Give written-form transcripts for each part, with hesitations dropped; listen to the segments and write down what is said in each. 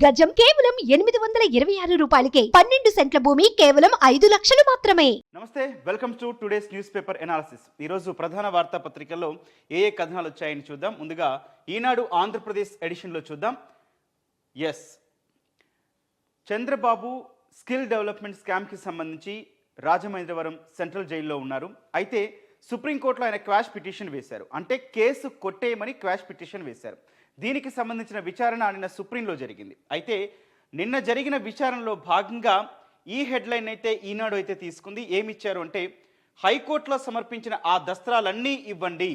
గజం కేవలం 826 రూపాయలకే 12 సెంట్ల భూమి కేవలం 5 లక్షలు మాత్రమే. నమస్తే, welcome to today's news paper analysis. ఈరోజు ప్రధాన వార్తా పత్రికల్లో ఏ కథనాలు వచ్చాయని చూద్దాం. ముందుగా ఈనాడు ఆంధ్రప్రదేశ్ ఎడిషన్లో చూద్దాం. చంద్రబాబు స్కిల్ డెవలప్మెంట్ స్కామ్కి సంబంధించి రాజమహేంద్రవరం సెంట్రల్ జైల్లో ఉన్నారు. అయితే సుప్రీంకోర్టులో ఆయన క్వాష్ పిటిషన్ వేశారు. అంటే కేసు కొట్టేయమని క్వాష్ పిటిషన్ వేశారు. దీనికి సంబంధించిన విచారణ నిన్న సుప్రీంలో జరిగింది. అయితే నిన్న జరిగిన విచారణలో భాగంగా ఈ హెడ్లైన్ అయితే ఈనాడు అయితే తీసుకుంది. ఏమిచ్చారు అంటే, హైకోర్టులో సమర్పించిన ఆ దస్త్రాలన్నీ ఇవ్వండి,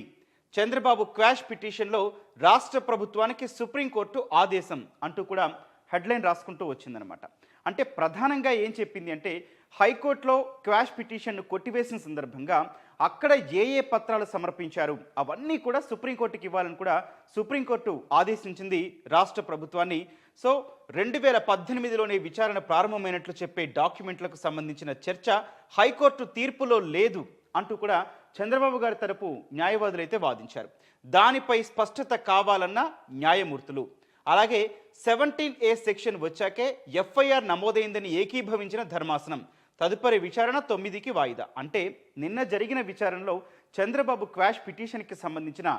చంద్రబాబు క్వాష్ పిటిషన్లో రాష్ట్ర ప్రభుత్వానికి సుప్రీంకోర్టు ఆదేశం అంటూ కూడా హెడ్లైన్ రాసుకుంటూ వచ్చిందనమాట. అంటే ప్రధానంగా ఏం చెప్పింది అంటే, హైకోర్టులో క్వాష్ పిటిషన్ను కొట్టివేసిన సందర్భంగా అక్కడ ఏ పత్రాలు సమర్పించారు అవన్నీ కూడా సుప్రీంకోర్టుకి ఇవ్వాలని కూడా సుప్రీంకోర్టు ఆదేశించింది రాష్ట్ర ప్రభుత్వాన్ని. సో 2018లోనే విచారణ ప్రారంభమైనట్లు చెప్పే డాక్యుమెంట్లకు సంబంధించిన చర్చ హైకోర్టు తీర్పులో లేదు అంటూ కూడా చంద్రబాబు గారి తరపు న్యాయవాదులు అయితే వాదించారు. దానిపై స్పష్టత కావాలన్న న్యాయమూర్తులు, అలాగే 17A సెక్షన్ వచ్చాకే ఎఫ్ఐఆర్ నమోదైందని ఏకీభవించిన ధర్మాసనం. తదుపరి విచారణ 9కి వాయిదా. అంటే నిన్న జరిగిన విచారణలో చంద్రబాబు క్వాష్ పిటిషన్కి సంబంధించిన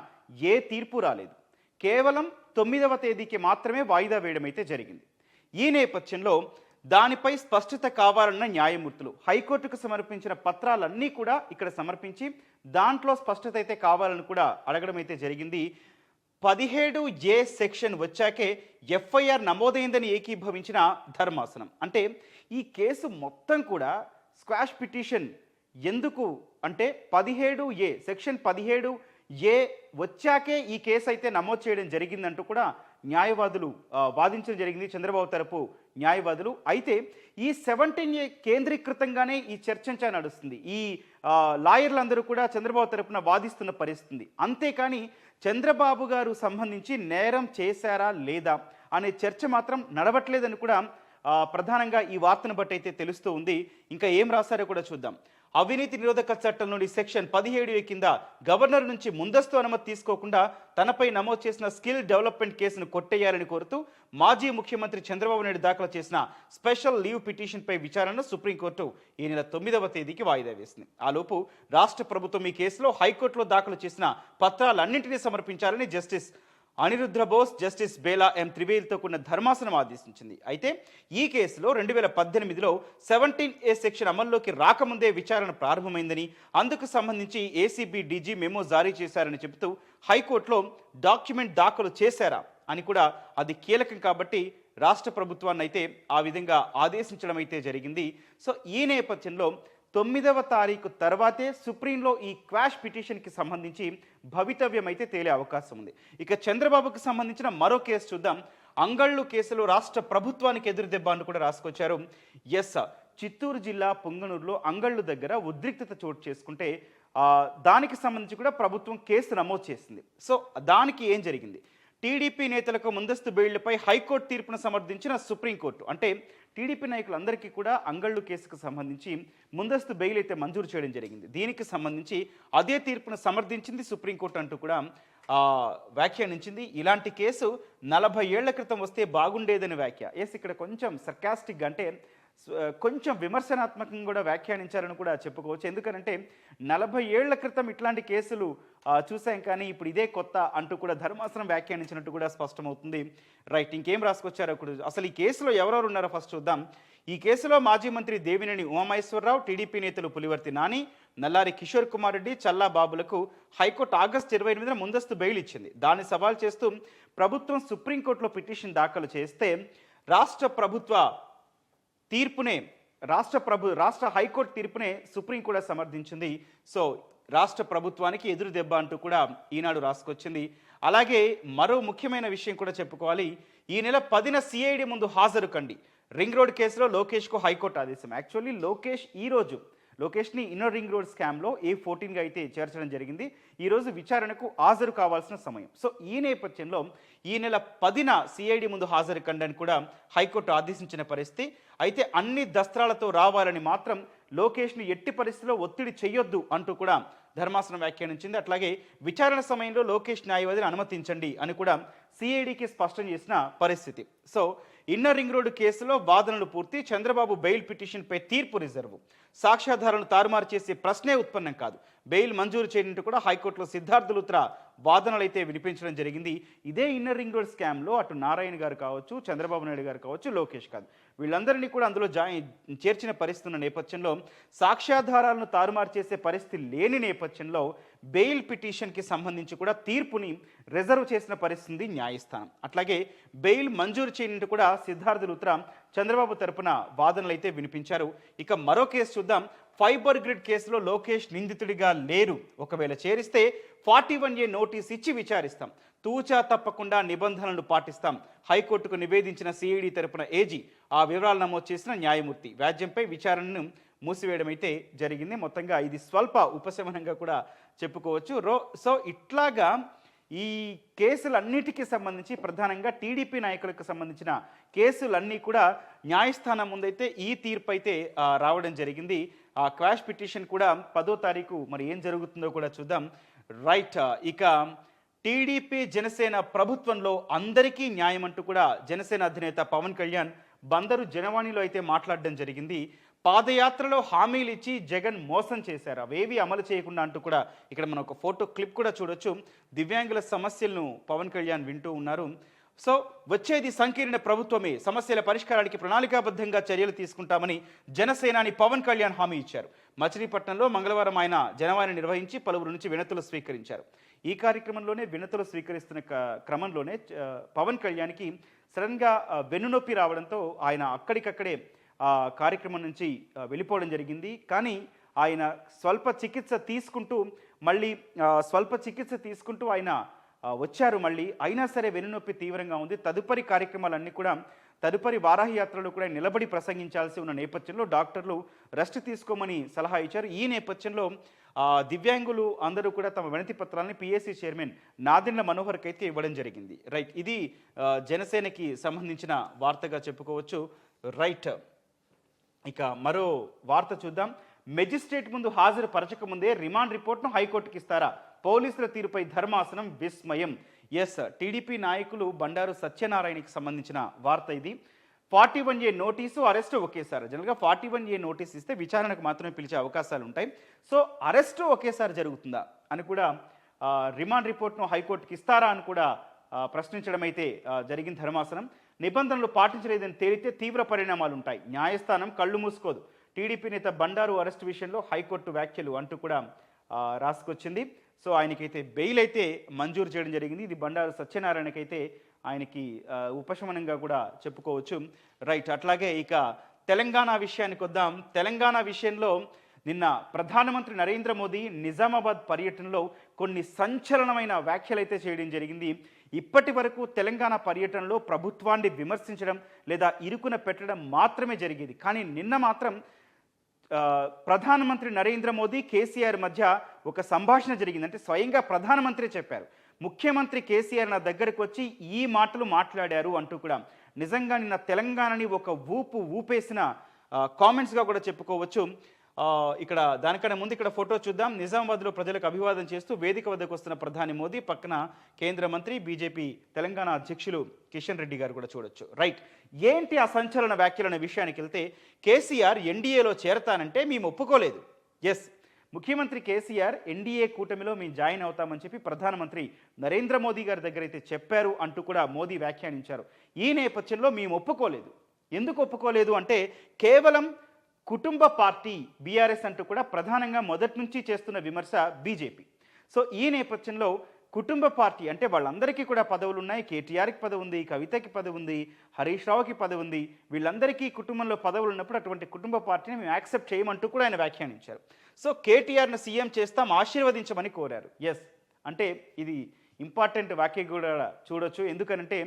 ఏ తీర్పు రాలేదు. కేవలం 9వ తేదీకి మాత్రమే వాయిదా వేయడం అయితే జరిగింది. ఈ నేపథ్యంలో దానిపై స్పష్టత కావాలన్న న్యాయమూర్తులు హైకోర్టుకు సమర్పించిన పత్రాలన్నీ కూడా ఇక్కడ సమర్పించి దాంట్లో స్పష్టత అయితే కావాలని కూడా అడగడం అయితే జరిగింది. 17A సెక్షన్ వచ్చాకే ఎఫ్ఐఆర్ నమోదైందని ఏకీభవించిన ధర్మాసనం. అంటే ఈ కేసు మొత్తం కూడా స్క్వాష్ పిటిషన్ ఎందుకు అంటే 17A సెక్షన్ 17A వచ్చాకే ఈ కేసు అయితే నమోదు చేయడం జరిగిందంటూ కూడా న్యాయవాదులు వాదించడం జరిగింది, చంద్రబాబు తరపు న్యాయవాదులు. అయితే ఈ 17A కేంద్రీకృతంగానే ఈ చర్చ నడుస్తుంది. ఈ లాయర్లందరూ కూడా చంద్రబాబు తరపున వాదిస్తున్న పరిస్థితి. అంతేకాని చంద్రబాబు గారు సంబంధించి నేరం చేశారా లేదా అనే చర్చ మాత్రం నడవట్లేదని కూడా ప్రధానంగా ఈ వార్తను బట్టి అయితే తెలుస్తూ ఉంది. ఇంకా ఏం రాశారో కూడా చూద్దాం. అవినీతి నిరోధక చట్టం నుండి సెక్షన్ 17A కింద గవర్నర్ నుంచి ముందస్తు అనుమతి తీసుకోకుండా తనపై నమోదు చేసిన స్కిల్ డెవలప్మెంట్ కేసును కొట్టేయాలని కోరుతూ మాజీ ముఖ్యమంత్రి చంద్రబాబు నాయుడు దాఖలు చేసిన స్పెషల్ లీవ్ పిటిషన్పై విచారణను సుప్రీంకోర్టు ఈ నెల 9వ తేదీకి వాయిదా వేసింది. ఆలోపు రాష్ట్ర ప్రభుత్వం ఈ కేసులో హైకోర్టులో దాఖలు చేసిన పత్రాలన్నింటినీ సమర్పించాలని జస్టిస్ అనిరుద్ర బోస్, జస్టిస్ బేలా ఎం త్రివేదితో కూడిన ధర్మాసనం ఆదేశించింది. అయితే ఈ కేసులో 2018లో 17A సెక్షన్ అమల్లోకి రాకముందే విచారణ ప్రారంభమైందని, అందుకు సంబంధించి ఏసీబీ డీజీ మెమో జారీ చేశారని చెబుతూ హైకోర్టులో డాక్యుమెంట్ దాఖలు చేశారా అని కూడా అది కీలకం కాబట్టి రాష్ట్ర ప్రభుత్వాన్ని అయితే ఆ విధంగా ఆదేశించడం అయితే జరిగింది. సో ఈ నేపథ్యంలో 9వ తారీఖు తర్వాతే సుప్రీంలో ఈ క్వాష్ పిటిషన్కి సంబంధించి భవితవ్యం అయితే తేలే అవకాశం ఉంది. ఇక చంద్రబాబుకు సంబంధించిన మరో కేసు చూద్దాం. అంగళ్ళు కేసులో రాష్ట్ర ప్రభుత్వానికి ఎదురుదెబ్బ అని కూడా రాసుకొచ్చారు. చిత్తూరు జిల్లా పొంగనూరులో అంగళ్ళు దగ్గర ఉద్రిక్తత చోటు చేసుకుంటే దానికి సంబంధించి కూడా ప్రభుత్వం కేసు నమోదు చేసింది. సో దానికి ఏం జరిగింది? టీడీపీ నేతలకు ముందస్తు బెయిళ్లపై హైకోర్టు తీర్పును సమర్థించిన సుప్రీంకోర్టు. అంటే టీడీపీ నాయకులందరికీ కూడా అంగళ్ళు కేసుకు సంబంధించి ముందస్తు బెయిల్ అయితే మంజూరు చేయడం జరిగింది. దీనికి సంబంధించి అదే తీర్పును సమర్థించింది సుప్రీంకోర్టు అంటూ కూడా వ్యాఖ్యానించింది. ఇలాంటి కేసు 40 ఏళ్ల క్రితం వస్తే బాగుండేదని వ్యాఖ్య. ఇక్కడ కొంచెం సర్కాస్టిక్గా అంటే కొంచెం విమర్శనాత్మకంగా కూడా వ్యాఖ్యానించారని కూడా చెప్పుకోవచ్చు. ఎందుకనంటే 40 ఏళ్ల క్రితం ఇట్లాంటి కేసులు చూసాం, కానీ ఇప్పుడు ఇదే కొత్త అంటూ కూడా ధర్మాసనం వ్యాఖ్యానించినట్టు కూడా స్పష్టమవుతుంది. రైట్, ఇంకేం రాసుకొచ్చారో కూడా అసలు ఈ కేసులో ఎవరెవరు ఉన్నారో ఫస్ట్ చూద్దాం. ఈ కేసులో మాజీ మంత్రి దేవినేని ఉమామహేశ్వరరావు, టీడీపీ నేతలు పులివర్తి నాని, నల్లారి కిషోర్ కుమార్ రెడ్డి, చల్లా బాబులకు హైకోర్టు ఆగస్టు 28న ముందస్తు బెయిల్ ఇచ్చింది. దాన్ని సవాల్ చేస్తూ ప్రభుత్వం సుప్రీంకోర్టులో పిటిషన్ దాఖలు చేస్తే రాష్ట్ర హైకోర్టు తీర్పునే సుప్రీం కూడా సమర్థించింది. సో రాష్ట్ర ప్రభుత్వానికి ఎదురు దెబ్బ అంటూ కూడా ఈనాడు రాసుకొచ్చింది. అలాగే మరో ముఖ్యమైన విషయం కూడా చెప్పుకోవాలి. ఈ నెల 10న సిఐడి ముందు హాజరు కండి. రింగ్ రోడ్ కేసులో లోకేష్కు హైకోర్టు ఆదేశం. యాక్చువల్లీ లోకేష్ని ఇన్నర్ రింగ్ రోడ్ స్కామ్లో A14గా అయితే చేర్చడం జరిగింది. ఈరోజు విచారణకు హాజరు కావాల్సిన సమయం. సో ఈ నేపథ్యంలో ఈ నెల 10న సిఐడి ముందు హాజరు కండని కూడా హైకోర్టు ఆదేశించిన పరిస్థితి. అయితే అన్ని దస్త్రాలతో రావాలని మాత్రం లోకేష్ని ఎట్టి పరిస్థితిలో ఒత్తిడి చేయొద్దు అంటూ కూడా ధర్మాసనం వ్యాఖ్యానించింది. అట్లాగే విచారణ సమయంలో లోకేష్ న్యాయవాదిని అనుమతించండి అని కూడా సిఐడికి స్పష్టం చేసిన పరిస్థితి. సో ఇన్నర్ రింగ్ రోడ్డు కేసులో వాదనలు పూర్తి, చంద్రబాబు బెయిల్ పిటిషన్పై తీర్పు రిజర్వు, సాక్ష్యాధారాలను తారుమారు చేసే ప్రశ్నే ఉత్పన్నం కాదు, బెయిల్ మంజూరు చేయనంటూ కూడా హైకోర్టులో సిద్ధార్థ లూత్రా వాదనలు అయితే వినిపించడం జరిగింది. ఇదే ఇన్నర్ రింగ్ రోడ్ స్కామ్లో అటు నారాయణ గారు కావచ్చు, చంద్రబాబు నాయుడు గారు కావచ్చు, లోకేష్ కాదు, వీళ్ళందరినీ కూడా అందులో చేర్చిన పరిస్థితి ఉన్న నేపథ్యంలో, సాక్ష్యాధారాలను తారుమారు చేసే పరిస్థితి లేని నేపథ్యంలో బెయిల్ పిటిషన్కి సంబంధించి కూడా తీర్పుని రిజర్వ్ చేసిన పరిస్థితి న్యాయస్థానం. అట్లాగే బెయిల్ మంజూరు చేయనంటూ కూడా సిద్ధార్థ లూత్రా చంద్రబాబు తరపున వాదనలు అయితే వినిపించారు. ఇక మరో కేసు చూద్దాం. ఫైబర్ గ్రిడ్ కేసులో లోకేష్ నిందితుడిగా లేరు, ఒకవేళ చేరిస్తే 41A నోటీస్ ఇచ్చి విచారిస్తాం, తూచా తప్పకుండా నిబంధనలను పాటిస్తాం, హైకోర్టుకు నివేదించిన సిఐడి తరపున ఏజీ. ఆ వివరాలు నమోదు చేసిన న్యాయమూర్తి వ్యాజ్యంపై విచారణను మూసివేయడం అయితే జరిగింది. మొత్తంగా ఇది స్వల్ప ఉపశమనంగా కూడా చెప్పుకోవచ్చు. సో ఇట్లాగా ఈ కేసులన్నిటికీ సంబంధించి ప్రధానంగా టీడీపీ నాయకులకు సంబంధించిన కేసులన్నీ కూడా న్యాయస్థానం ముందైతే ఈ తీర్పు అయితే రావడం జరిగింది. ఆ క్వాష్ పిటిషన్ కూడా 10వ తారీఖు మరి ఏం జరుగుతుందో కూడా చూద్దాం. రైట్, ఇక టీడీపీ జనసేన ప్రభుత్వంలో అందరికీ న్యాయం అంటూ కూడా జనసేన అధినేత పవన్ కళ్యాణ్ బందరు జనవాణిలో అయితే మాట్లాడడం జరిగింది. పాదయాత్రలో హామీలు ఇచ్చి జగన్ మోసం చేశారు, అవేవి అమలు చేయకుండా అంటూ కూడా ఇక్కడ మనం ఒక ఫోటో క్లిప్ కూడా చూడొచ్చు. దివ్యాంగుల సమస్యలను పవన్ కళ్యాణ్ వింటూ ఉన్నారు. సో వచ్చేది సంకీర్ణ ప్రభుత్వమే, సమస్యల పరిష్కారానికి ప్రణాళికాబద్ధంగా చర్యలు తీసుకుంటామని జనసేనాని పవన్ కళ్యాణ్ హామీ ఇచ్చారు. మచిలీపట్నంలో మంగళవారం ఆయన జనవాణి నిర్వహించి పలువురు నుంచి వినతులు స్వీకరించారు. ఈ కార్యక్రమంలోనే వినతులు స్వీకరిస్తున్న క్రమంలోనే పవన్ కళ్యాణ్కి సడన్గా వెన్నునొప్పి రావడంతో ఆయన అక్కడికక్కడే కార్యక్రమం నుంచి వెళ్ళిపోవడం జరిగింది. కానీ ఆయన స్వల్ప చికిత్స తీసుకుంటూ ఆయన వచ్చారు మళ్ళీ. అయినా సరే వెన్నునొప్పి తీవ్రంగా ఉంది. తదుపరి కార్యక్రమాలన్నీ కూడా తదుపరి వారాహి యాత్రలో కూడా నిలబడి ప్రసంగించాల్సి ఉన్న నేపథ్యంలో డాక్టర్లు రెస్ట్ తీసుకోమని సలహా ఇచ్చారు. ఈ నేపథ్యంలో దివ్యాంగులు అందరూ కూడా తమ వినతి పత్రాలని పిఎస్సి చైర్మన్ నాదెండ్ల మనోహర్కి అయితే ఇవ్వడం జరిగింది. రైట్, ఇది జనసేనకి సంబంధించిన వార్తగా చెప్పుకోవచ్చు. రైట్, ఇక మరో వార్త చూద్దాం. మెజిస్ట్రేట్ ముందు హాజరు పరచకముందే రిమాండ్ రిపోర్ట్ను హైకోర్టుకి ఇస్తారా? పోలీసుల తీరుపై ధర్మాసనం విస్మయం. ఎస్, టీడీపీ నాయకులు బండారు సత్యనారాయణకి సంబంధించిన వార్త ఇది. 41A నోటీసు, అరెస్టు ఒకేసారి. జనరల్గా 41A నోటీస్ ఇస్తే విచారణకు మాత్రమే పిలిచే అవకాశాలు ఉంటాయి. సో అరెస్టు ఒకేసారి జరుగుతుందా అని కూడా, రిమాండ్ రిపోర్ట్ను హైకోర్టుకి ఇస్తారా అని కూడా ప్రశ్నించడం అయితే జరిగిన ధర్మాసనం. నిబంధనలు పాటించలేదని తేలితే తీవ్ర పరిణామాలు ఉంటాయి, న్యాయస్థానం కళ్ళు మూసుకోదు. టీడీపీ నేత బండారు అరెస్టు విషయంలో హైకోర్టు వ్యాఖ్యలు అంటూ కూడా రాసుకొచ్చింది. సో ఆయనకైతే బెయిల్ అయితే మంజూరు చేయడం జరిగింది. ఇది బండారు సత్యనారాయణకైతే ఆయనకి ఉపశమనంగా కూడా చెప్పుకోవచ్చు. రైట్, అట్లాగే ఇక తెలంగాణ విషయానికి వద్దాం. తెలంగాణ విషయంలో నిన్న ప్రధానమంత్రి నరేంద్ర మోదీ నిజామాబాద్ పర్యటనలో కొన్ని సంచలనమైన వ్యాఖ్యలు అయితే చేయడం జరిగింది. ఇప్పటి వరకు తెలంగాణ పర్యటనలో ప్రభుత్వాన్ని విమర్శించడం లేదా ఇరుకున పెట్టడం మాత్రమే జరిగేది. కానీ నిన్న మాత్రం ప్రధానమంత్రి నరేంద్ర మోదీ కేసీఆర్ మధ్య ఒక సంభాషణ జరిగింది. అంటే స్వయంగా ప్రధానమంత్రి చెప్పారు, ముఖ్యమంత్రి కేసీఆర్ నా దగ్గరకు వచ్చి ఈ మాటలు మాట్లాడారు అంటూ కూడా. నిజంగా నిన్న తెలంగాణని ఒక ఊపేసిన కామెంట్స్గా కూడా చెప్పుకోవచ్చు. ఇక్కడ దానికన్నా ముందు ఇక్కడ ఫోటో చూద్దాం. నిజామాబాద్లో ప్రజలకు అభివాదం చేస్తూ వేదిక వద్దకు వస్తున్న ప్రధాని మోదీ పక్కన కేంద్ర మంత్రి బీజేపీ తెలంగాణ అధ్యక్షులు కిషన్ రెడ్డి గారు కూడా చూడొచ్చు. రైట్, ఏంటి ఆ సంచలన వ్యాఖ్యలనే విషయానికి వెళ్తే, కేసీఆర్ ఎన్డీఏలో చేరతానంటే మేము ఒప్పుకోలేదు. ఎస్, ముఖ్యమంత్రి కేసీఆర్ ఎన్డీఏ కూటమిలో మేము జాయిన్ అవుతామని చెప్పి ప్రధానమంత్రి నరేంద్ర మోదీ గారి దగ్గర అయితే చెప్పారు అంటూ కూడా మోదీ వ్యాఖ్యానించారు. ఈ నేపథ్యంలో మేము ఒప్పుకోలేదు. ఎందుకు ఒప్పుకోలేదు అంటే, కేవలం కుటుంబ పార్టీ బీఆర్ఎస్ అంటూ కూడా ప్రధానంగా మొదటి నుంచి చేస్తున్న విమర్శ బీజేపీ. సో ఈ నేపథ్యంలో కుటుంబ పార్టీ అంటే వాళ్ళందరికీ కూడా పదవులు ఉన్నాయి. కేటీఆర్కి పదవి ఉంది, కవితకి పదవి ఉంది, హరీష్ రావుకి పదవి ఉంది. వీళ్ళందరికీ కుటుంబంలో పదవులు ఉన్నప్పుడు అటువంటి కుటుంబ పార్టీని మేము యాక్సెప్ట్ చేయమంటూ కూడా ఆయన వ్యాఖ్యానించారు. సో కేటీఆర్ను సీఎం చేస్తాం, ఆశీర్వదించమని కోరారు. ఎస్, అంటే ఇది ఇంపార్టెంట్ వ్యాఖ్య కూడా చూడొచ్చు. ఎందుకనంటే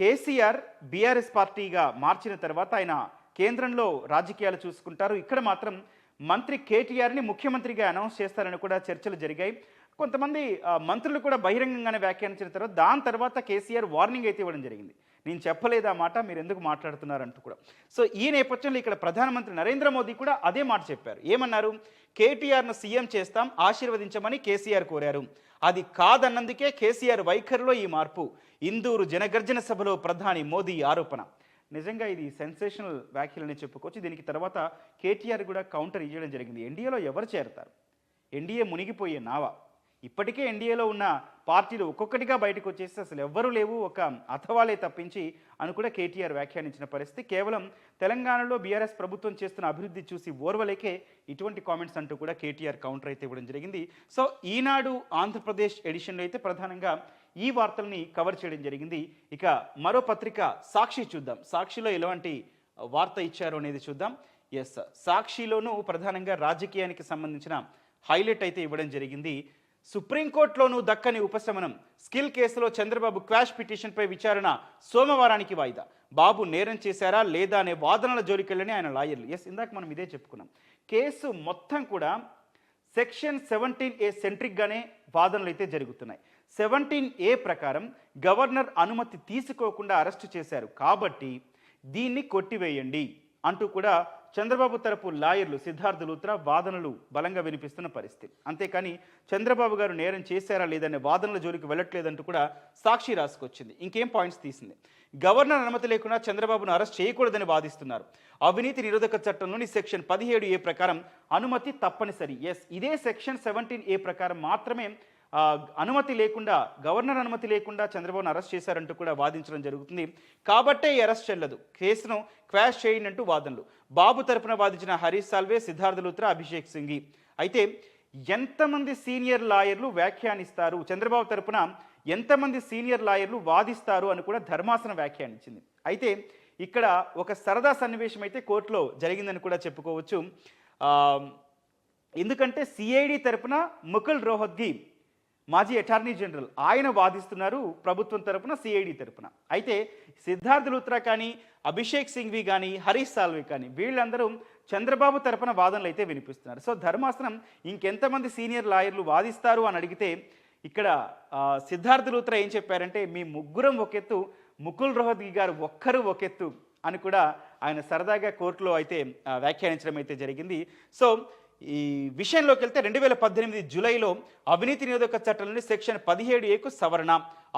కేసీఆర్ బీఆర్ఎస్ పార్టీగా మార్చిన తర్వాత ఆయన కేంద్రంలో రాజకీయాలు చూసుకుంటారు. ఇక్కడ మాత్రం మంత్రి కేటీఆర్ని ముఖ్యమంత్రిగా అనౌన్స్ చేస్తారని కూడా చర్చలు జరిగాయి. కొంతమంది మంత్రులు కూడా బహిరంగంగానే వ్యాఖ్యానించిన తర్వాత దాని తర్వాత కేసీఆర్ వార్నింగ్ అయితే ఇవ్వడం జరిగింది. నేను చెప్పలేదు ఆ మాట, మీరు ఎందుకు మాట్లాడుతున్నారంటూ కూడా. సో ఈ నేపథ్యంలో ఇక్కడ ప్రధానమంత్రి నరేంద్ర మోదీ కూడా అదే మాట చెప్పారు. ఏమన్నారు? కేటీఆర్ను సీఎం చేస్తాం, ఆశీర్వదించమని కేసీఆర్ కోరారు. అది కాదన్నందుకే కేసీఆర్ వైఖరిలో ఈ మార్పు. ఇందూరు జనగర్జన సభలో ప్రధాని మోదీ ఆరోపణ. నిజంగా ఇది సెన్సేషనల్ వ్యాఖ్యలని చెప్పుకోవచ్చు. దీనికి తర్వాత కేటీఆర్ కూడా కౌంటర్ ఇవ్వడం జరిగింది. ఎన్డీఏలో ఎవరు చేరతారు? ఎన్డీఏ మునిగిపోయే నావ. ఇప్పటికే ఎన్డీఏలో ఉన్న పార్టీలు ఒక్కొక్కటిగా బయటకు వచ్చేసి అసలు ఎవ్వరూ లేవు, ఒక అథవాలే తప్పించి అని కూడా కేటీఆర్ వ్యాఖ్యానించిన పరిస్థితి. కేవలం తెలంగాణలో బీఆర్ఎస్ ప్రభుత్వం చేస్తున్న అభివృద్ధి చూసి ఓర్వలేకే ఇటువంటి కామెంట్స్ అంటూ కూడా కేటీఆర్ కౌంటర్ అయితే ఇవ్వడం జరిగింది. సో ఈనాడు ఆంధ్రప్రదేశ్ ఎడిషన్లో అయితే ప్రధానంగా ఈ వార్తల్ని కవర్ చేయడం జరిగింది. ఇక మరో పత్రిక సాక్షి చూద్దాం. సాక్షిలో ఎలాంటి వార్త ఇచ్చారు అనేది చూద్దాం. ఎస్, సాక్షిలోనూ ప్రధానంగా రాజకీయానికి సంబంధించిన హైలైట్ అయితే ఇవ్వడం జరిగింది. సుప్రీంకోర్టులోనూ దక్కని ఉపశమనం. స్కిల్ కేసులో చంద్రబాబు క్వాష్ పిటిషన్పై విచారణ సోమవారానికి వాయిదా. బాబు నేరం చేశారా లేదా అనే వాదనల జోలికెళ్ళని ఆయన లాయర్లు. ఎస్, ఇందాక మనం ఇదే చెప్పుకున్నాం. కేసు మొత్తం కూడా సెక్షన్ 17A సెంట్రిక్గానే వాదనలు అయితే జరుగుతున్నాయి. 17A ప్రకారం గవర్నర్ అనుమతి తీసుకోకుండా అరెస్టు చేశారు కాబట్టి దీన్ని కొట్టివేయండి అంటూ కూడా చంద్రబాబు తరపు లాయర్లు సిద్ధార్థ లూత్రా వాదనలు బలంగా వినిపిస్తున్న పరిస్థితి. అంతేకాని చంద్రబాబు గారు నేరం చేశారా లేదనే వాదనల జోలికి వెళ్ళట్లేదంటూ కూడా సాక్షి రాసుకొచ్చింది. ఇంకేం పాయింట్స్ తీసింది? గవర్నర్ అనుమతి లేకుండా చంద్రబాబును అరెస్ట్ చేయకూడదని వాదిస్తున్నారు. అవినీతి నిరోధక చట్టంలోని సెక్షన్ 17A ప్రకారం అనుమతి తప్పనిసరి. ఎస్, ఇదే సెక్షన్ 17A ప్రకారం మాత్రమే అనుమతి లేకుండా, గవర్నర్ అనుమతి లేకుండా చంద్రబాబును అరెస్ట్ చేశారంటూ కూడా వాదించడం జరుగుతుంది. కాబట్టే ఈ అరెస్ట్ చెల్లదు, కేసును క్వాష్ చేయండి అంటూ వాదనలు. బాబు తరపున వాదించిన హరీష్ సాల్వే, సిద్ధార్థ లూత్రా, అభిషేక్ సింఘి. అయితే ఎంతమంది సీనియర్ లాయర్లు వ్యాఖ్యానిస్తారు, చంద్రబాబు తరపున ఎంతమంది సీనియర్ లాయర్లు వాదిస్తారు అని కూడా ధర్మాసనం వ్యాఖ్యానించింది. అయితే ఇక్కడ ఒక సరదా సన్నివేశం అయితే కోర్టులో జరిగిందని కూడా చెప్పుకోవచ్చు. ఎందుకంటే సిఐడి తరపున ముకుల్ రోహత్గి, మాజీ అటార్నీ జనరల్, ఆయన వాదిస్తున్నారు ప్రభుత్వం తరపున, సిఐడి తరపున. అయితే సిద్ధార్థ లూత్రా కానీ, అభిషేక్ సింఘ్వి కానీ, హరీష్ సాల్వే కానీ వీళ్ళందరూ చంద్రబాబు తరపున వాదనలు అయితే వినిపిస్తున్నారు. సో ధర్మాసనం ఇంకెంతమంది సీనియర్ లాయర్లు వాదిస్తారు అని అడిగితే ఇక్కడ సిద్ధార్థ లూత్రా ఏం చెప్పారంటే, మీ ముగ్గురం ఒకెత్తు, ముకుల్ రోహత్గి గారు ఒక్కరు ఒకెత్తు అని కూడా ఆయన సరదాగా కోర్టులో అయితే వ్యాఖ్యానించడం అయితే జరిగింది. సో ఈ విషయంలోకి వెళ్తే 2018 జూలైలో అవినీతి నిరోధక చట్టంలోని సెక్షన్ 17Aకు సవరణ.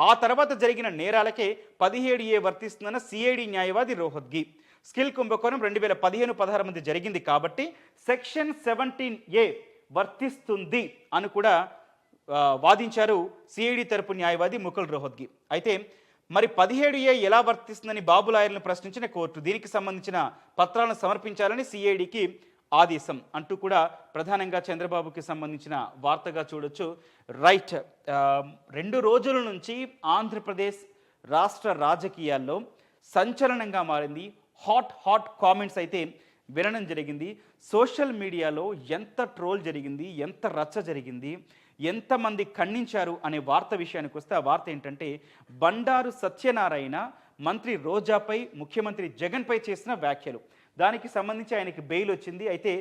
ఆ తర్వాత జరిగిన నేరాలకే 17A వర్తిస్తుందన్న సిఐడి న్యాయవాది రోహత్గి. స్కిల్ కుంభకోణం 2015-16 మంది జరిగింది కాబట్టి సెక్షన్ 17A వర్తిస్తుంది అని కూడా వాదించారు సిఐడి తరపు న్యాయవాది ముకుల్ రోహత్గి. అయితే మరి 17A ఎలా వర్తిస్తుందని బాబు లాయర్లను ప్రశ్నించిన కోర్టు దీనికి సంబంధించిన పత్రాలను సమర్పించాలని సిఐడికి ఆదేశం అంటూ కూడా ప్రధానంగా చంద్రబాబుకి సంబంధించిన వార్తగా చూడొచ్చు. రైట్, 2 రోజుల నుంచి ఆంధ్రప్రదేశ్ రాష్ట్ర రాజకీయాల్లో సంచలనంగా మారింది. హాట్ కామెంట్స్ అయితే వినడం జరిగింది. సోషల్ మీడియాలో ఎంత ట్రోల్ జరిగింది, ఎంత రచ్చ జరిగింది, ఎంతమంది ఖండించారు అనే వార్త విషయానికి వస్తే ఆ వార్త ఏంటంటే, బండారు సత్యనారాయణ మంత్రి రోజాపై ముఖ్యమంత్రి జగన్పై చేసిన వ్యాఖ్యలు. దానికి సంబంధించి ఆయనకి బెయిల్ వచ్చింది. అయితే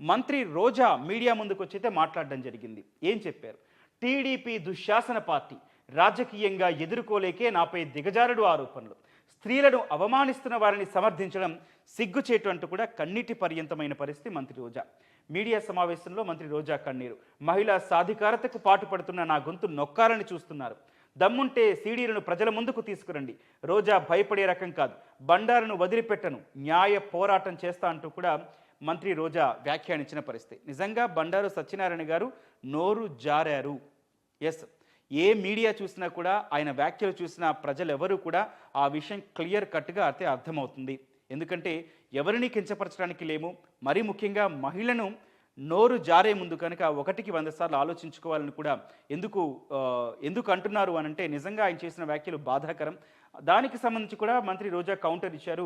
మంత్రి రోజా మీడియా ముందుకు వచ్చి మాట్లాడడం జరిగింది. ఏం చెప్పారు? టీడీపీ దుశ్శాసన పార్టీ, రాజకీయంగా ఎదుర్కోలేకే నాపై దిగజారుడు ఆరోపణలు, స్త్రీలను అవమానిస్తున్న వారిని సమర్థించడం సిగ్గుచేటు అంటూ కూడా కన్నీటి పర్యంతమైన పరిస్థితి మంత్రి రోజా. మీడియా సమావేశంలో మంత్రి రోజా కన్నీరు. మహిళా సాధికారతకు పాటుపడుతున్న నా గొంతు నొక్కాలని చూస్తున్నారు. దమ్ముంటే సీడీలను ప్రజల ముందుకు తీసుకురండి. రోజా భయపడే రకం కాదు, బండారును వదిలిపెట్టను, న్యాయ పోరాటం చేస్తా అంటూ కూడా మంత్రి రోజా వ్యాఖ్యానించిన పరిస్థితి. నిజంగా బండారు సత్యనారాయణ గారు నోరు జారారు. ఎస్, ఏ మీడియా చూసినా కూడా, ఆయన వ్యాఖ్యలు చూసినా ప్రజలెవరూ కూడా ఆ విషయం క్లియర్ కట్గా అయితే అర్థమవుతుంది. ఎందుకంటే ఎవరిని కించపరచడానికి లేము, మరీ ముఖ్యంగా మహిళను నోరు జారే ముందు కనుక 1కి 100 సార్లు ఆలోచించుకోవాలని కూడా ఎందుకు అంటున్నారు అని అంటే నిజంగా ఆయన చేసిన వ్యాఖ్యలు బాధాకరం. దానికి సంబంధించి కూడా మంత్రి రోజా కౌంటర్ ఇచ్చారు.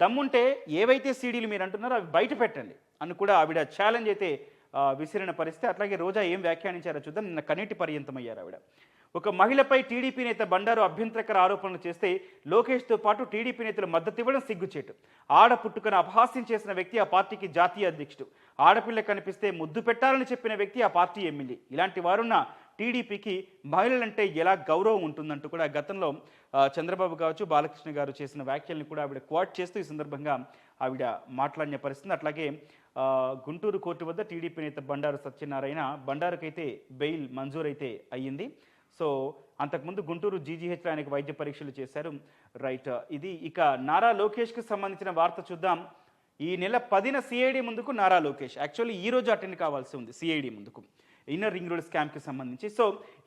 దమ్ముంటే ఏవైతే సీడీలు మీరు అంటున్నారో అవి బయట పెట్టండి అని కూడా ఆవిడ ఛాలెంజ్ అయితే విసిరిన పరిస్థితి. అట్లాగే రోజా ఏం వ్యాఖ్యానించారో చూద్దాం. నిన్న కన్నీటి పర్యంతమయ్యారు ఆవిడ. ఒక మహిళపై టీడీపీ నేత బండారు అభ్యంతరకర ఆరోపణలు చేస్తే లోకేష్తో పాటు టీడీపీ నేతలు మద్దతు ఇవ్వడం సిగ్గుచేటు. ఆడ పుట్టుకను అపహాస్యం చేసిన వ్యక్తి ఆ పార్టీకి జాతీయ అధ్యక్షుడు. ఆడపిల్ల కనిపిస్తే ముద్దు పెట్టాలని చెప్పిన వ్యక్తి ఆ పార్టీ ఎమ్మెల్యే. ఇలాంటి వారున్న టీడీపీకి మహిళలంటే ఎలా గౌరవం ఉంటుందంటూ కూడా గతంలో చంద్రబాబు కావచ్చు, బాలకృష్ణ గారు చేసిన వ్యాఖ్యల్ని కూడా ఆవిడ క్వాట్ చేస్తూ ఈ సందర్భంగా ఆవిడ మాట్లాడిన పరిస్థితి. అట్లాగే గుంటూరు కోర్టు వద్ద టీడీపీ నేత బండారు సత్యనారాయణ, బండారుకైతే బెయిల్ మంజూరైతే అయ్యింది. సో అంతకుముందు గుంటూరు జీజీహెచ్లో ఆయనకు వైద్య పరీక్షలు చేశారు. రైట్, ఇది ఇక నారా లోకేష్కి సంబంధించిన వార్త చూద్దాం. ఈ నెల 10న సిఐడి ముందుకు నారా లోకేష్ యాక్చువల్లీ ఈ రోజు అటెండ్ కావాల్సి ఉంది సిఐడి ముందుకు ఇన్నర్ రింగ్ రోడ్ స్కామ్కి సంబంధించి. సో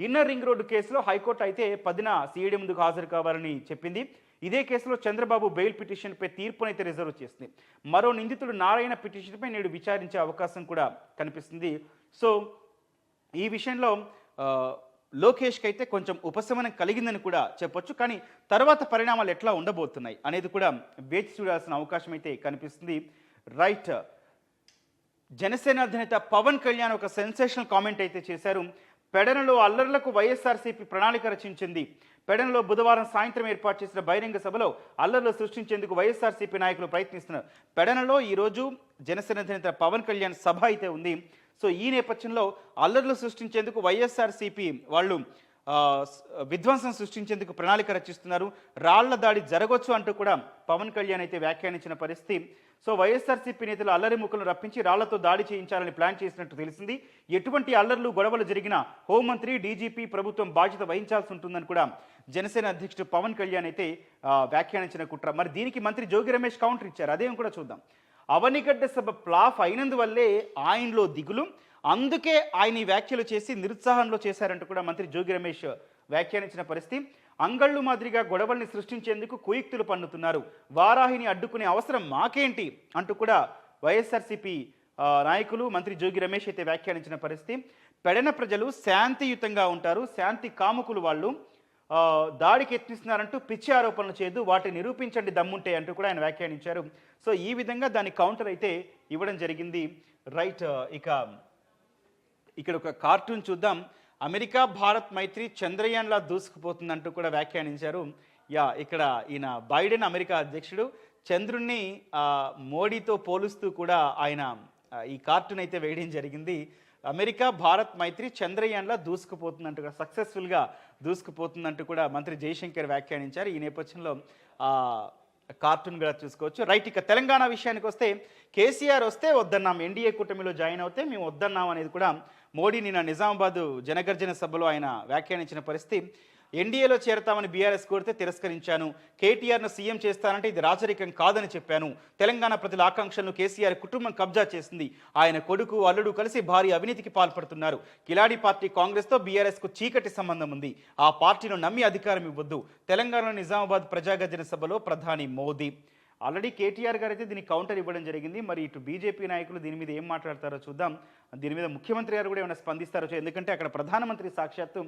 ఇన్నర్ రింగ్ రోడ్డు కేసులో హైకోర్టు అయితే 10న సిఐడి ముందుకు హాజరు కావాలని చెప్పింది. ఇదే కేసులో చంద్రబాబు బెయిల్ పిటిషన్పై తీర్పునైతే రిజర్వ్ చేసింది. మరో నిందితుడు నారాయణ పిటిషన్పై నేడు విచారించే అవకాశం కూడా కనిపిస్తుంది. సో ఈ విషయంలో లోకేష్కి అయితే కొంచెం ఉపశమనం కలిగిందని కూడా చెప్పొచ్చు. కానీ తర్వాత పరిణామాలు ఎట్లా ఉండబోతున్నాయి అనేది కూడా వేచి చూడాల్సిన అవకాశం అయితే కనిపిస్తుంది. రైట్, జనసేన అధినేత పవన్ కళ్యాణ్ ఒక సెన్సేషనల్ కామెంట్ అయితే చేశారు. పెడనలో అల్లర్లకు వైఎస్ఆర్సీపీ ప్రణాళిక రచించింది. పెడనలో బుధవారం సాయంత్రం ఏర్పాటు చేసిన బహిరంగ సభలో అల్లర్లు సృష్టించేందుకు వైఎస్ఆర్సీపీ నాయకులు ప్రయత్నిస్తున్నారు. పెడనలో ఈరోజు జనసేన అధినేత పవన్ కళ్యాణ్ సభ అయితే ఉంది. సో ఈ నేపథ్యంలో అల్లర్లు సృష్టించేందుకు వైఎస్ఆర్సీపీ వాళ్ళు విధ్వంసం సృష్టించేందుకు ప్రణాళిక రచిస్తున్నారు. రాళ్ల దాడి జరగవచ్చు అంటూ కూడా పవన్ కళ్యాణ్ అయితే వ్యాఖ్యానించిన పరిస్థితి. సో వైఎస్ఆర్సీపీ నేతలు అల్లరి ముక్కలను రప్పించి రాళ్లతో దాడి చేయించాలని ప్లాన్ చేసినట్టు తెలిసింది. ఎటువంటి అల్లర్లు గొడవలు జరిగినా హోంమంత్రి, డీజీపీ, ప్రభుత్వం బాధ్యత వహించాల్సి ఉంటుందని కూడా జనసేన అధ్యక్షుడు పవన్ కళ్యాణ్ అయితే వ్యాఖ్యానించిన కుట్ర. మరి దీనికి మంత్రి జోగి రమేష్ కౌంటర్ ఇచ్చారు. అదేం కూడా చూద్దాం. అవనిగడ్డ సభ ఫ్లాప్ అయినందువల్లే ఆయనలో దిగులు, అందుకే ఆయన ఈ వ్యాఖ్యలు చేసి నిరుత్సాహంలో చేశారంటూ కూడా మంత్రి జోగి రమేష్ వ్యాఖ్యానించిన పరిస్థితి. అంగళ్ళు మాదిరిగా గొడవల్ని సృష్టించేందుకు కుయుక్తులు పన్నుతున్నారు, వారాహిని అడ్డుకునే అవసరం మాకేంటి అంటూ కూడా వైఎస్ఆర్సీపీ నాయకులు మంత్రి జోగి రమేష్ అయితే వ్యాఖ్యానించిన పరిస్థితి. పెడన ప్రజలు శాంతియుతంగా ఉంటారు, శాంతి కాముకులు వాళ్ళు, దాడికి యత్నిస్తున్నారంటూ పిచ్చి ఆరోపణలు చేయదు, వాటిని నిరూపించండి దమ్ముంటే అంటూ కూడా ఆయన వ్యాఖ్యానించారు. సో ఈ విధంగా దాని కౌంటర్ అయితే ఇవ్వడం జరిగింది. రైట్, ఇక ఇక్కడ ఒక కార్టూన్ చూద్దాం. అమెరికా భారత్ మైత్రి చంద్రయాన్లా దూసుకుపోతుందంటూ కూడా వ్యాఖ్యానించారు. ఇక్కడ ఈయన బైడెన్ అమెరికా అధ్యక్షుడు చంద్రుణ్ణి మోడీతో పోలుస్తూ కూడా ఆయన ఈ కార్టూన్ అయితే వేయడం జరిగింది. అమెరికా భారత్ మైత్రి చంద్రయాన్లా దూసుకుపోతుందంటూ కూడా, సక్సెస్ఫుల్గా దూసుకుపోతుందంటూ కూడా మంత్రి జయశంకర్ వ్యాఖ్యానించారు. ఈ నేపథ్యంలో కార్టూన్ కూడా చూసుకోవచ్చు. రైట్, ఇక తెలంగాణ విషయానికి వస్తే కేసీఆర్ వస్తే వద్దన్నాం, ఎన్డీఏ కూటమిలో జాయిన్ అవుతే మేము వద్దన్నాం అనేది కూడా మోడీ నిన్న నిజామాబాద్ జనగర్జన సభలో ఆయన వ్యాఖ్యానించిన పరిస్థితి. ఎన్డీఏలో చేరతామని బీఆర్ఎస్ కోరితే తిరస్కరించాను, కేటీఆర్ను సీఎం చేస్తానంటే ఇది రాజరికం కాదని చెప్పాను, తెలంగాణ ప్రజల ఆకాంక్షలను కేసీఆర్ కుటుంబం కబ్జా చేసింది, ఆయన కొడుకు అల్లుడు కలిసి భారీ అవినీతికి పాల్పడుతున్నారు, కిలాడి పార్టీ కాంగ్రెస్తో బీఆర్ఎస్కు చీకటి సంబంధం ఉంది, ఆ పార్టీను నమ్మి అధికారం ఇవ్వద్దు, తెలంగాణలో నిజామాబాద్ ప్రజాగర్జన సభలో ప్రధాని మోదీ. ఆల్రెడీ కేటీఆర్ గారు అయితే దీనికి కౌంటర్ ఇవ్వడం జరిగింది. మరి ఇటు బీజేపీ నాయకులు దీని మీద ఏం మాట్లాడతారో చూద్దాం. దీని మీద ముఖ్యమంత్రి గారు కూడా ఏమైనా స్పందిస్తారో, ఎందుకంటే అక్కడ ప్రధానమంత్రి సాక్షాత్తు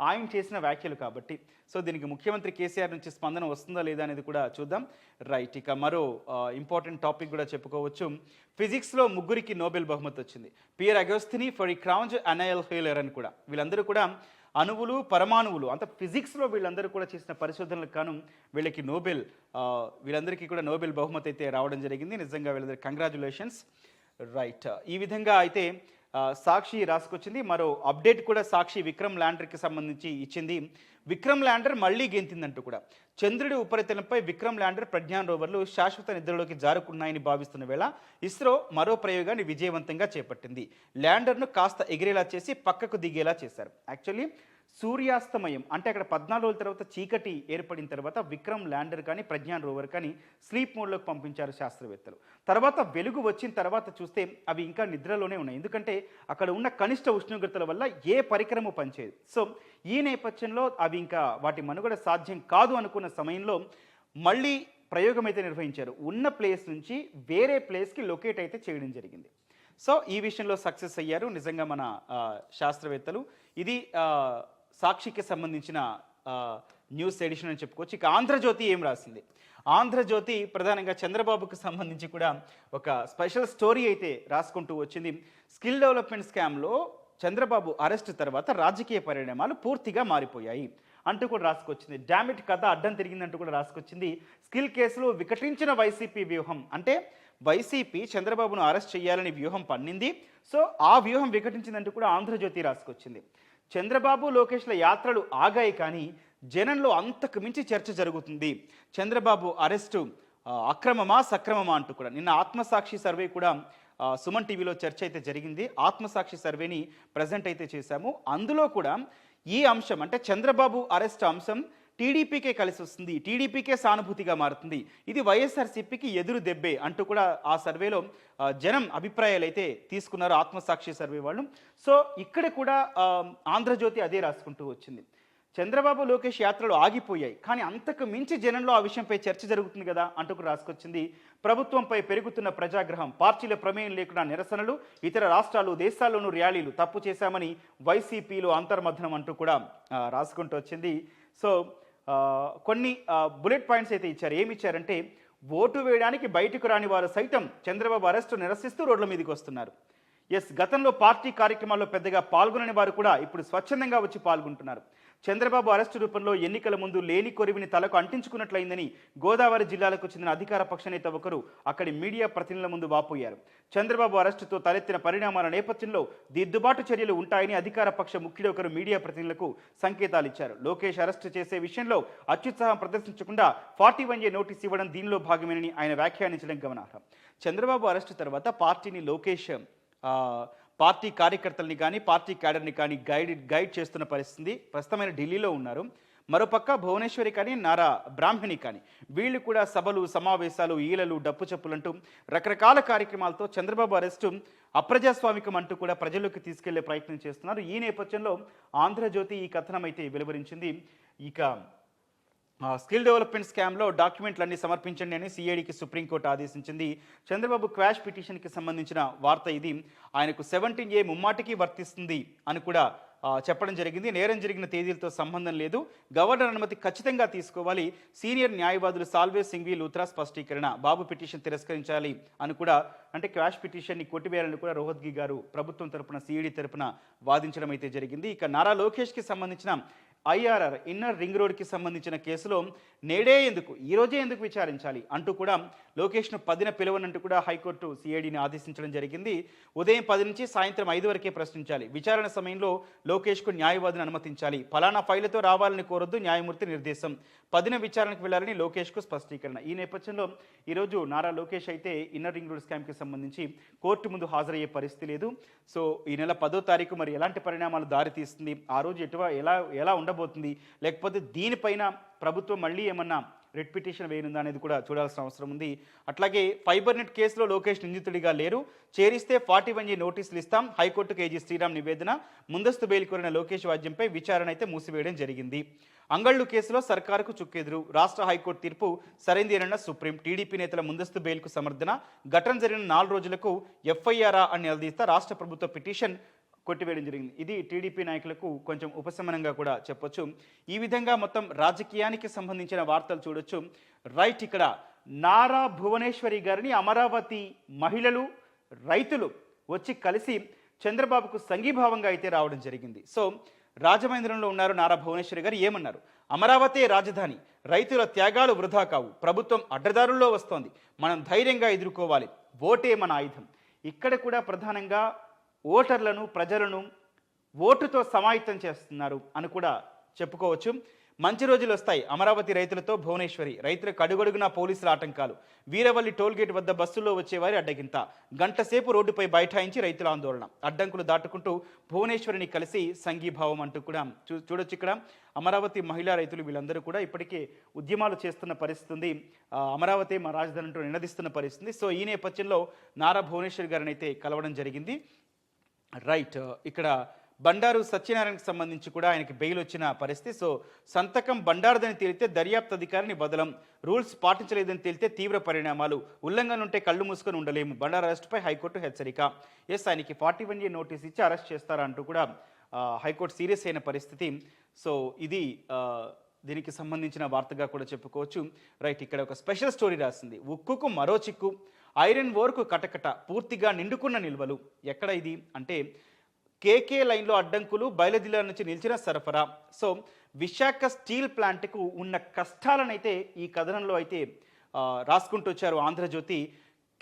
ఆయన చేసిన వ్యాఖ్యలు కాబట్టి. సో దీనికి ముఖ్యమంత్రి కేసీఆర్ నుంచి స్పందన వస్తుందా లేదా అనేది కూడా చూద్దాం. రైట్, ఇక మరో ఇంపార్టెంట్ టాపిక్ కూడా చెప్పుకోవచ్చు. ఫిజిక్స్లో ముగ్గురికి నోబెల్ బహుమతి వచ్చింది. పియర్ అగోస్థిని, ఫర్ క్రౌంజ్, అనయల్ హేలర్ అని కూడా. వీళ్ళందరూ కూడా అణువులు, పరమాణువులు, అంత ఫిజిక్స్లో వీళ్ళందరూ కూడా చేసిన పరిశోధనలకు కాను వీళ్ళకి నోబెల్, వీళ్ళందరికీ కూడా నోబెల్ బహుమతి అయితే రావడం జరిగింది. నిజంగా వీళ్ళందరికీ కంగ్రాచులేషన్స్. రైట్, ఈ విధంగా అయితే సాక్షి రాసుకొచ్చింది. మరో అప్డేట్ కూడా సాక్షి విక్రమ్ ల్యాండర్కి సంబంధించి ఇచ్చింది. విక్రమ్ ల్యాండర్ మళ్లీ గెంతిందంటూ కూడా. చంద్రుడి ఉపరితలంపై విక్రమ్ ల్యాండర్, ప్రజ్ఞాన్ రోవర్లు శాశ్వత నిద్రలోకి జారుకున్నాయని భావిస్తున్న వేళ ఇస్రో మరో ప్రయోగాన్ని విజయవంతంగా చేపట్టింది. ల్యాండర్ను కాస్త ఎగిరేలా చేసి పక్కకు దిగేలా చేశారు. యాక్చువల్లీ సూర్యాస్తమయం అంటే అక్కడ 14 రోజుల తర్వాత చీకటి ఏర్పడిన తర్వాత విక్రమ్ ల్యాండర్ కానీ ప్రజ్ఞాన్ రోవర్ కానీ స్లీప్ మోడ్లోకి పంపించారు శాస్త్రవేత్తలు. తర్వాత వెలుగు వచ్చిన తర్వాత చూస్తే అవి ఇంకా నిద్రలోనే ఉన్నాయి, ఎందుకంటే అక్కడ ఉన్న కనిష్ట ఉష్ణోగ్రతల వల్ల ఏ పరికరము పనిచేయదు. సో ఈ నేపథ్యంలో అవి ఇంకా వాటి మనుగడ సాధ్యం కాదు అనుకున్న సమయంలో మళ్ళీ ప్రయోగం అయితే నిర్వహించారు. ఉన్న ప్లేస్ నుంచి వేరే ప్లేస్కి లొకేట్ అయితే చేయడం జరిగింది. సో ఈ విషయంలో సక్సెస్ అయ్యారు నిజంగా మన శాస్త్రవేత్తలు. ఇది సాక్షికి సంబంధించిన న్యూస్ ఎడిషన్ అని చెప్పుకోవచ్చు. ఇక ఆంధ్రజ్యోతి ఏం రాసింది? ఆంధ్రజ్యోతి ప్రధానంగా చంద్రబాబుకు సంబంధించి కూడా ఒక స్పెషల్ స్టోరీ అయితే రాసుకుంటూ వచ్చింది. స్కిల్ డెవలప్మెంట్ స్కామ్లో చంద్రబాబు అరెస్ట్ తర్వాత రాజకీయ పరిణామాలు పూర్తిగా మారిపోయాయి అంటూ కూడా రాసుకొచ్చింది. డామిట్ కథ అడ్డం తిరిగిందంటూ కూడా రాసుకొచ్చింది. స్కిల్ కేసులో వికటించిన వైసీపీ వ్యూహం, అంటే వైసీపీ చంద్రబాబును అరెస్ట్ చేయాలని వ్యూహం పన్నింది. సో ఆ వ్యూహం వికటించిందంటూ కూడా ఆంధ్రజ్యోతి రాసుకొచ్చింది. చంద్రబాబు లోకేష్ల యాత్రలు ఆగాయి కానీ జనంలో అంతకు మించి చర్చ జరుగుతుంది. చంద్రబాబు అరెస్టు అక్రమమా సక్రమమా అంటూ కూడా నిన్న ఆత్మసాక్షి సర్వే కూడా సుమన్ టీవీలో చర్చ అయితే జరిగింది. ఆత్మసాక్షి సర్వేని ప్రజెంట్ అయితే చేశాము. అందులో కూడా ఈ అంశం అంటే చంద్రబాబు అరెస్ట్ అంశం టీడీపీకే కలిసి వస్తుంది, టీడీపీకే సానుభూతిగా మారుతుంది, ఇది వైఎస్ఆర్సీపీకి ఎదురు దెబ్బే అంటూ కూడా ఆ సర్వేలో జనం అభిప్రాయాలు అయితే తీసుకున్నారు ఆత్మసాక్షి సర్వే వాళ్ళు. సో ఇక్కడ కూడా ఆంధ్రజ్యోతి అదే రాసుకుంటూ వచ్చింది. చంద్రబాబు లోకేష్ యాత్రలు ఆగిపోయాయి కానీ అంతకు మించి జనంలో ఆ విషయంపై చర్చ జరుగుతుంది కదా అంటూ రాసుకొచ్చింది. ప్రభుత్వంపై పెరుగుతున్న ప్రజాగ్రహం, పార్టీల ప్రమేయం లేకుండా నిరసనలు, ఇతర రాష్ట్రాలు దేశాల్లోనూ ర్యాలీలు, తప్పు చేశామని వైసీపీలో అంతర్మథనం అంటూ కూడా రాసుకుంటూ వచ్చింది. సో కొన్ని బుల్లెట్ పాయింట్స్ అయితే ఇచ్చారు. ఏమి ఇచ్చారంటే, ఓటు వేయడానికి బయటకు రాని వారు సైతం చంద్రబాబు అరెస్టు నిరసిస్తూ రోడ్ల మీదకి వస్తున్నారు. గతంలో పార్టీ కార్యక్రమాల్లో పెద్దగా పాల్గొనని వారు కూడా ఇప్పుడు స్వచ్ఛందంగా వచ్చి పాల్గొంటున్నారు. చంద్రబాబు అరెస్టు రూపంలో ఎన్నికల ముందు లేని కొరివిని తలకు అంటించుకున్నట్లయిందని గోదావరి జిల్లాలకు చెందిన అధికార పక్ష నేత ఒకరు అక్కడి మీడియా ప్రతినిధుల ముందు వాపోయారు. చంద్రబాబు అరెస్టుతో తలెత్తిన పరిణామాల నేపథ్యంలో దిద్దుబాటు చర్యలు ఉంటాయని అధికార పక్ష ముఖ్యుడు ఒకరు మీడియా ప్రతినిధులకు సంకేతాలు ఇచ్చారు. లోకేష్ అరెస్టు చేసే విషయంలో అత్యుత్సాహం ప్రదర్శించకుండా 41A నోటీస్ ఇవ్వడం దీనిలో భాగమేనని ఆయన వ్యాఖ్యానించడం గమనార్హం. చంద్రబాబు అరెస్టు తర్వాత పార్టీని లోకేష్ పార్టీ కార్యకర్తల్ని కానీ పార్టీ క్యాడర్ని కానీ గైడ్ చేస్తున్న పరిస్థితి. ప్రస్తుతమైన ఢిల్లీలో ఉన్నారు. మరోపక్క భువనేశ్వరి కానీ నారా బ్రాహ్మణి కానీ వీళ్ళు కూడా సభలు, సమావేశాలు, ఈలలు, డప్పు చెప్పులంటూ రకరకాల కార్యక్రమాలతో చంద్రబాబు అరెస్టు అప్రజాస్వామికం అంటూ కూడా ప్రజల్లోకి తీసుకెళ్లే ప్రయత్నం చేస్తున్నారు. ఈ నేపథ్యంలో ఆంధ్రజ్యోతి ఈ కథనం అయితే వెలువరించింది. ఇక స్కిల్ డెవలప్మెంట్ స్కామ్లో డాక్యుమెంట్లన్నీ సమర్పించండి అని సిఐడికి సుప్రీంకోర్టు ఆదేశించింది. చంద్రబాబు క్వాష్ పిటిషన్కి సంబంధించిన వార్త ఇది. ఆయనకు 17A ముమ్మాటికి వర్తిస్తుంది అని కూడా చెప్పడం జరిగింది. నేరం జరిగిన తేదీలతో సంబంధం లేదు, గవర్నర్ అనుమతి ఖచ్చితంగా తీసుకోవాలి. సీనియర్ న్యాయవాదులు సాల్వే సింఘ్వి లూథ్రా స్పష్టీకరణ, బాబు పిటిషన్ తిరస్కరించాలి అని కూడా, అంటే క్వాష్ పిటిషన్ని కొట్టివేయాలని కూడా రోహత్గి గారు ప్రభుత్వం తరపున సిఐడి తరపున వాదించడం అయితే జరిగింది. ఇక నారా లోకేష్కి సంబంధించిన IRR ఇన్నర్ రింగ్ రోడ్కి సంబంధించిన కేసులో నేడే ఎందుకు, ఈరోజే ఎందుకు విచారించాలి అంటూ కూడా లోకేష్ను 10న పిలవనంటూ కూడా హైకోర్టు సిఐడిని ఆదేశించడం జరిగింది. ఉదయం 10 నుంచి సాయంత్రం 5 వరకే ప్రశ్నించాలి. విచారణ సమయంలో లోకేష్కు న్యాయవాదిని అనుమతించాలి. ఫలానా ఫైళ్లతో రావాలని కోరొద్దు, న్యాయమూర్తి నిర్దేశం. 10న విచారణకు వెళ్లాలని లోకేష్కు స్పష్టీకరణ. ఈ నేపథ్యంలో ఈరోజు నారా లోకేష్ అయితే ఇన్నర్ రింగ్ రోడ్ స్కామ్కి సంబంధించి కోర్టు ముందు హాజరయ్యే పరిస్థితి లేదు. సో ఈ నెల 10వ తారీఖు మరి ఎలాంటి పరిణామాలు దారితీస్తుంది, ఆ రోజు ఎలా ఉండబోతుంది, లేకపోతే దీనిపైన ప్రభుత్వం మళ్ళీ ఏమన్నా రిట్ పిటిషన్ వేయనుందా అనేది కూడా చూడాల్సిన అవసరం ఉంది. అట్లాగే ఫైబర్ నెట్ కేసులో లోకేష్ నిందితుడిగా లేరు, చేరిస్తే 41A నోటీసులు ఇస్తాం, హైకోర్టు కేజీ శ్రీరామ్ నివేదన. ముందస్తు బెయిల్ కోరిన లోకేష్ వాద్యంపై విచారణ అయితే మూసివేయడం జరిగింది. అంగళ్ళు కేసులో సర్కారుకు చుక్కెదురు, రాష్ట్ర హైకోర్టు తీర్పు సరైందేనన్న సుప్రీం. టీడీపీ నేతల ముందస్తు బెయిల్కు సమర్థన, ఘటన జరిగిన 4 రోజులకు FIR అని నిలదీస్తా రాష్ట్ర ప్రభుత్వ పిటిషన్ కొట్టివేయడం జరిగింది. ఇది టీడీపీ నాయకులకు కొంచెం ఉపశమనంగా కూడా చెప్పొచ్చు. ఈ విధంగా మొత్తం రాజకీయానికి సంబంధించిన వార్తలు చూడొచ్చు. రైట్, ఇక్కడ నారా భువనేశ్వరి గారిని అమరావతి మహిళలు, రైతులు వచ్చి కలిసి చంద్రబాబుకు సంఘీభావంగా అయితే రావడం జరిగింది. సో రాజమహేంద్రంలో ఉన్నారు నారా భువనేశ్వరి గారు. ఏమన్నారు? అమరావతి రాజధాని, రైతుల త్యాగాలు వృధా కావు, ప్రభుత్వం అడ్డదారుల్లో వస్తోంది, మనం ధైర్యంగా ఎదుర్కోవాలి, ఓటే మన ఆయుధం. ఇక్కడ కూడా ప్రధానంగా ఓటర్లను, ప్రజలను ఓటుతో సమాయత్తం చేస్తున్నారు అని కూడా చెప్పుకోవచ్చు. మంచి రోజులు వస్తాయి అమరావతి రైతులతో భువనేశ్వరి. రైతులకు అడుగడుగునా పోలీసుల ఆటంకాలు, వీరవల్లి టోల్గేట్ వద్ద బస్సుల్లో వచ్చేవారి అడ్డగింత, గంట సేపు రోడ్డుపై బైఠాయించి రైతుల ఆందోళన, అడ్డంకులు దాటుకుంటూ భువనేశ్వరిని కలిసి సంఘీభావం అంటూ కూడా చూడొచ్చు. ఇక్కడ అమరావతి మహిళా రైతులు వీళ్ళందరూ కూడా ఇప్పటికే ఉద్యమాలు చేస్తున్న పరిస్థితి ఉంది. అమరావతి మా రాజధాని అంటూ నినదిస్తున్న పరిస్థితి. సో ఈ నేపథ్యంలో నారా భువనేశ్వరి గారిని అయితే కలవడం జరిగింది. రైట్, ఇక్కడ బండారు సత్యనారాయణకి సంబంధించి కూడా ఆయనకి బెయిల్ వచ్చిన పరిస్థితి. సో సంతకం బండారుదని తేలితే దర్యాప్తు అధికారిని బదలం, రూల్స్ పాటించలేదని తేలితే తీవ్ర పరిణామాలు, ఉల్లంఘన ఉంటే కళ్ళు మూసుకొని ఉండలేము, బండారు అరెస్టుపై హైకోర్టు హెచ్చరిక. ఆయనకి 41A నోటీస్ ఇచ్చి అరెస్ట్ చేస్తారా అంటూ కూడా హైకోర్టు సీరియస్ అయిన పరిస్థితి. సో ఇది దీనికి సంబంధించిన వార్తగా కూడా చెప్పుకోవచ్చు. రైట్, ఇక్కడ ఒక స్పెషల్ స్టోరీ రాసింది. ఉక్కుకు మరో చిక్కు, ఐరన్ ఓర్కు కటకట, పూర్తిగా నిండుకున్న నిల్వలు. ఎక్కడ ఇది అంటే కేకే లైన్లో అడ్డంకులు, బయలుదేర నుంచి నిలిచిన సరఫరా. సో విశాఖ స్టీల్ ప్లాంట్కు ఉన్న కష్టాలనైతే ఈ కథనంలో అయితే రాసుకుంటూ వచ్చారు ఆంధ్రజ్యోతి.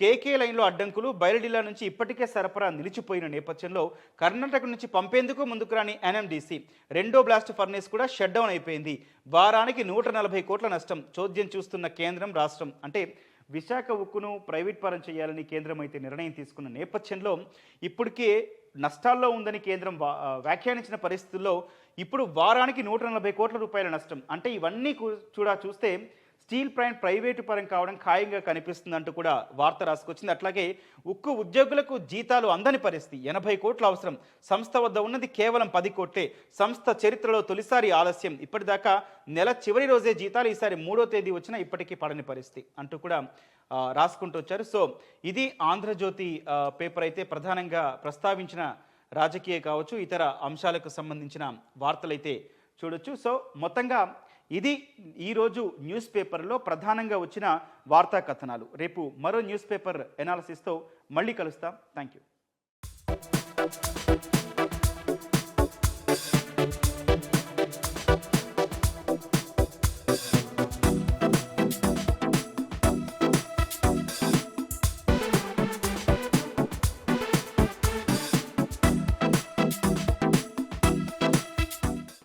కేకే లైన్లో అడ్డంకులు, బయలుడిల్లా నుంచి ఇప్పటికే సరఫరా నిలిచిపోయిన నేపథ్యంలో కర్ణాటక నుంచి పంపేందుకు ముందుకు రాని ఎన్ఎండిసి రెండో బ్లాస్ట్ ఫర్నేస్ కూడా షట్ డౌన్ అయిపోయింది. వారానికి 140 కోట్ల నష్టం. చోద్యం చూస్తున్న కేంద్రం, రాష్ట్రం. అంటే విశాఖ ఉక్కును ప్రైవేట్ పరం చేయాలని కేంద్రం అయితే నిర్ణయం తీసుకున్న నేపథ్యంలో ఇప్పటికే నష్టాల్లో ఉందని కేంద్రం వ్యాఖ్యానించిన పరిస్థితుల్లో ఇప్పుడు వారానికి 140 కోట్ల రూపాయల నష్టం. అంటే ఇవన్నీ చూస్తే స్టీల్ ప్లాంట్ ప్రైవేటు పరం కావడం ఖాయంగా కనిపిస్తుందంటూ కూడా వార్త రాసుకొచ్చింది. అట్లాగే ఉక్కు ఉద్యోగులకు జీతాలు అందని పరిస్థితి, 80 కోట్ల అవసరం. సంస్థ వద్ద ఉన్నది కేవలం 10 కోట్లే. సంస్థ చరిత్రలో తొలిసారి ఆలస్యం. ఇప్పటిదాకా నెల చివరి రోజే జీతాలు, ఈసారి 3వ తేదీ వచ్చినా ఇప్పటికీ పడని పరిస్థితి అంటూ కూడా రాసుకుంటూ వచ్చారు. సో ఇది ఆంధ్రజ్యోతి పేపర్ అయితే ప్రధానంగా ప్రస్తావించిన రాజకీయ కావచ్చు, ఇతర అంశాలకు సంబంధించిన వార్తలైతే చూడొచ్చు. సో మొత్తంగా ఇది ఈరోజు న్యూస్ పేపర్లో ప్రధానంగా వచ్చిన వార్తా కథనాలు. రేపు మరో న్యూస్ పేపర్ ఎనాలిసిస్తో మళ్ళీ కలుస్తాం. Thank you.